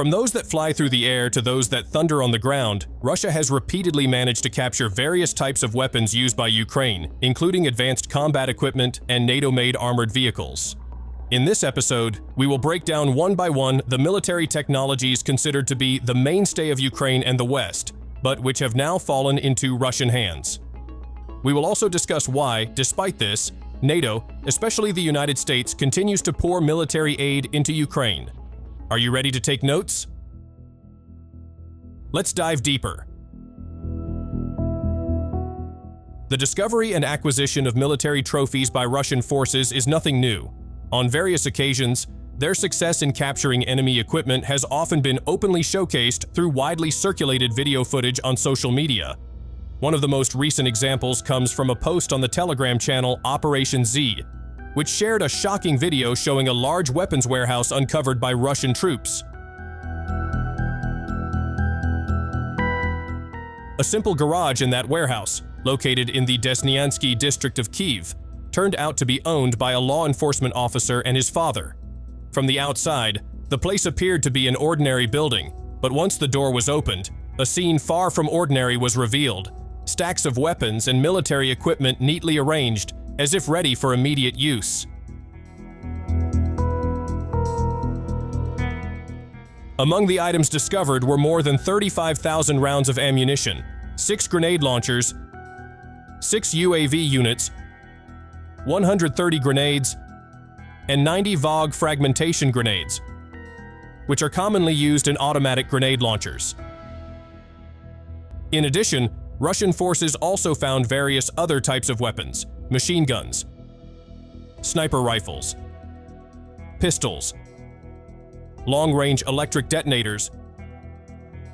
From those that fly through the air to those that thunder on the ground, Russia has repeatedly managed to capture various types of weapons used by Ukraine, including advanced combat equipment and NATO-made armored vehicles. In this episode, we will break down one by one the military technologies considered to be the mainstay of Ukraine and the West, but which have now fallen into Russian hands. We will also discuss why, despite this, NATO, especially the United States, continues to pour military aid into Ukraine. Are you ready to take notes? Let's dive deeper. The discovery and acquisition of military trophies by Russian forces is nothing new. On various occasions, their success in capturing enemy equipment has often been openly showcased through widely circulated video footage on social media. One of the most recent examples comes from a post on the Telegram channel Operation Z, which shared a shocking video showing a large weapons warehouse uncovered by Russian troops. A simple garage in that warehouse, located in the Desnyansky district of Kyiv, turned out to be owned by a law enforcement officer and his father. From the outside, the place appeared to be an ordinary building, but once the door was opened, a scene far from ordinary was revealed. Stacks of weapons and military equipment neatly arranged, as if ready for immediate use. Among the items discovered were more than 35,000 rounds of ammunition, 6 grenade launchers, 6 UAV units, 130 grenades, and 90 VOG fragmentation grenades, which are commonly used in automatic grenade launchers. In addition, Russian forces also found various other types of weapons: machine guns, sniper rifles, pistols, long-range electric detonators,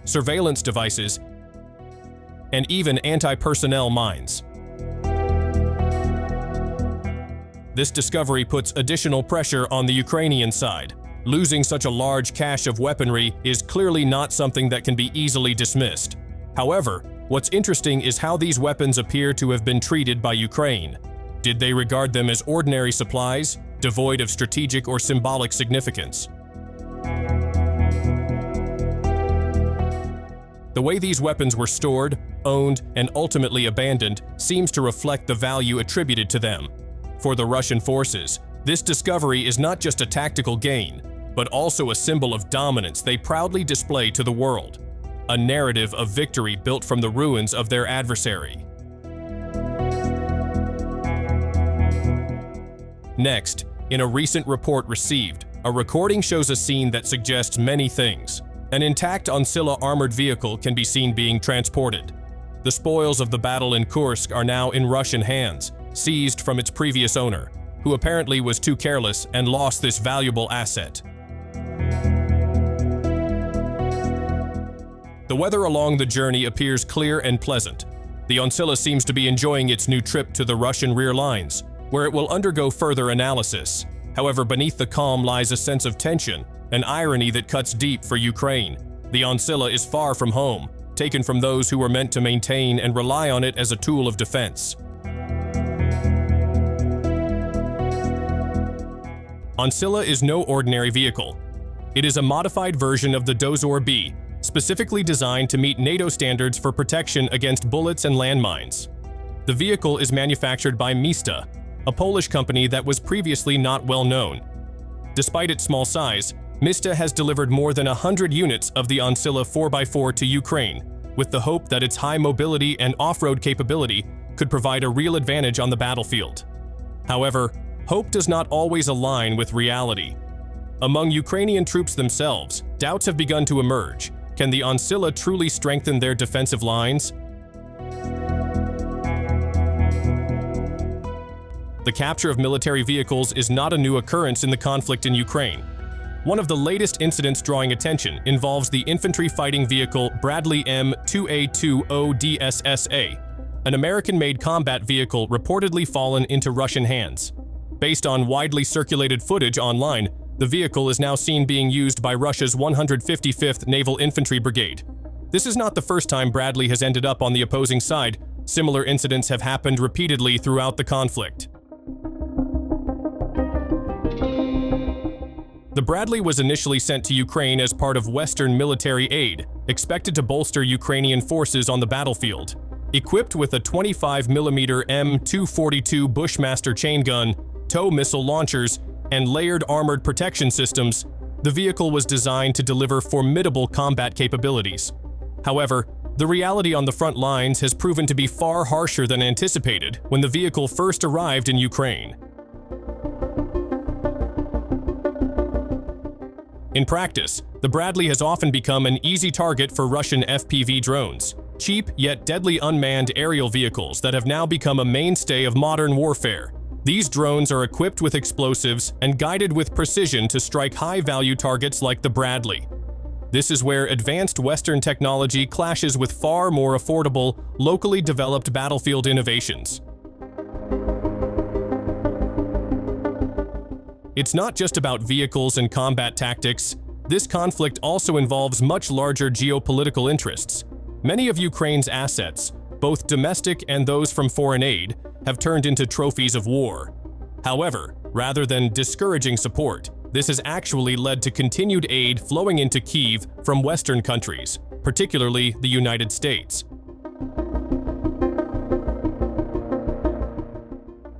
surveillance devices, and even anti-personnel mines. This discovery puts additional pressure on the Ukrainian side. Losing such a large cache of weaponry is clearly not something that can be easily dismissed. However, what's interesting is how these weapons appear to have been treated by Ukraine. Did they regard them as ordinary supplies, devoid of strategic or symbolic significance? The way these weapons were stored, owned, and ultimately abandoned seems to reflect the value attributed to them. For the Russian forces, this discovery is not just a tactical gain, but also a symbol of dominance they proudly display to the world. A narrative of victory built from the ruins of their adversary. Next, in a recent report received, a recording shows a scene that suggests many things. An intact Onsilla armored vehicle can be seen being transported. The spoils of the battle in Kursk are now in Russian hands, seized from its previous owner, who apparently was too careless and lost this valuable asset. The weather along the journey appears clear and pleasant. The Onsilla seems to be enjoying its new trip to the Russian rear lines, where it will undergo further analysis. However, beneath the calm lies a sense of tension, an irony that cuts deep for Ukraine. The Onsilla is far from home, taken from those who were meant to maintain and rely on it as a tool of defense. Onsilla is no ordinary vehicle. It is a modified version of the Dozor B, specifically designed to meet NATO standards for protection against bullets and landmines. The vehicle is manufactured by Mista, a Polish company that was previously not well known. Despite its small size, Mista has delivered more than 100 units of the Onsilla 4x4 to Ukraine, with the hope that its high mobility and off-road capability could provide a real advantage on the battlefield. However, hope does not always align with reality. Among Ukrainian troops themselves, doubts have begun to emerge. Can the Onsilla truly strengthen their defensive lines? The capture of military vehicles is not a new occurrence in the conflict in Ukraine. One of the latest incidents drawing attention involves the infantry fighting vehicle Bradley M2A20DSSA, an American-made combat vehicle reportedly fallen into Russian hands. Based on widely circulated footage online, the vehicle is now seen being used by Russia's 155th Naval Infantry Brigade. This is not the first time Bradley has ended up on the opposing side. Similar incidents have happened repeatedly throughout the conflict. The Bradley was initially sent to Ukraine as part of Western military aid, expected to bolster Ukrainian forces on the battlefield. Equipped with a 25mm M242 Bushmaster chain gun, tow missile launchers, and layered armored protection systems, the vehicle was designed to deliver formidable combat capabilities. However, the reality on the front lines has proven to be far harsher than anticipated when the vehicle first arrived in Ukraine. In practice, the Bradley has often become an easy target for Russian FPV drones, cheap yet deadly unmanned aerial vehicles that have now become a mainstay of modern warfare. These drones are equipped with explosives and guided with precision to strike high-value targets like the Bradley. This is where advanced Western technology clashes with far more affordable, locally developed battlefield innovations. It's not just about vehicles and combat tactics. This conflict also involves much larger geopolitical interests. Many of Ukraine's assets, both domestic and those from foreign aid, have turned into trophies of war. However, rather than discouraging support, this has actually led to continued aid flowing into Kyiv from Western countries, particularly the United States.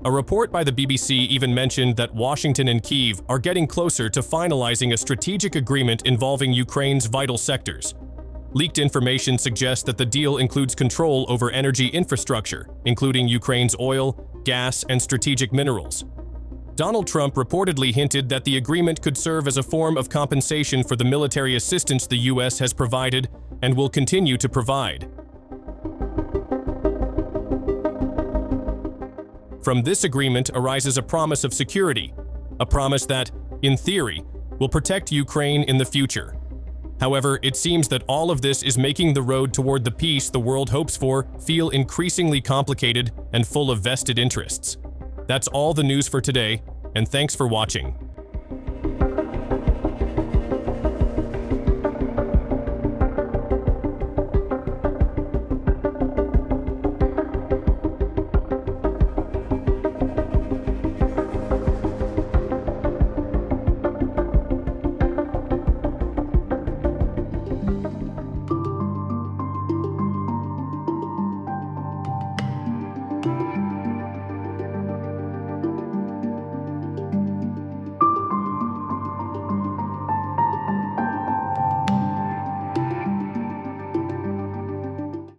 A report by the BBC even mentioned that Washington and Kyiv are getting closer to finalizing a strategic agreement involving Ukraine's vital sectors. Leaked information suggests that the deal includes control over energy infrastructure, including Ukraine's oil, gas, and strategic minerals. Donald Trump reportedly hinted that the agreement could serve as a form of compensation for the military assistance the U.S. has provided and will continue to provide. From this agreement arises a promise of security, a promise that, in theory, will protect Ukraine in the future. However, it seems that all of this is making the road toward the peace the world hopes for feel increasingly complicated and full of vested interests. That's all the news for today, and thanks for watching.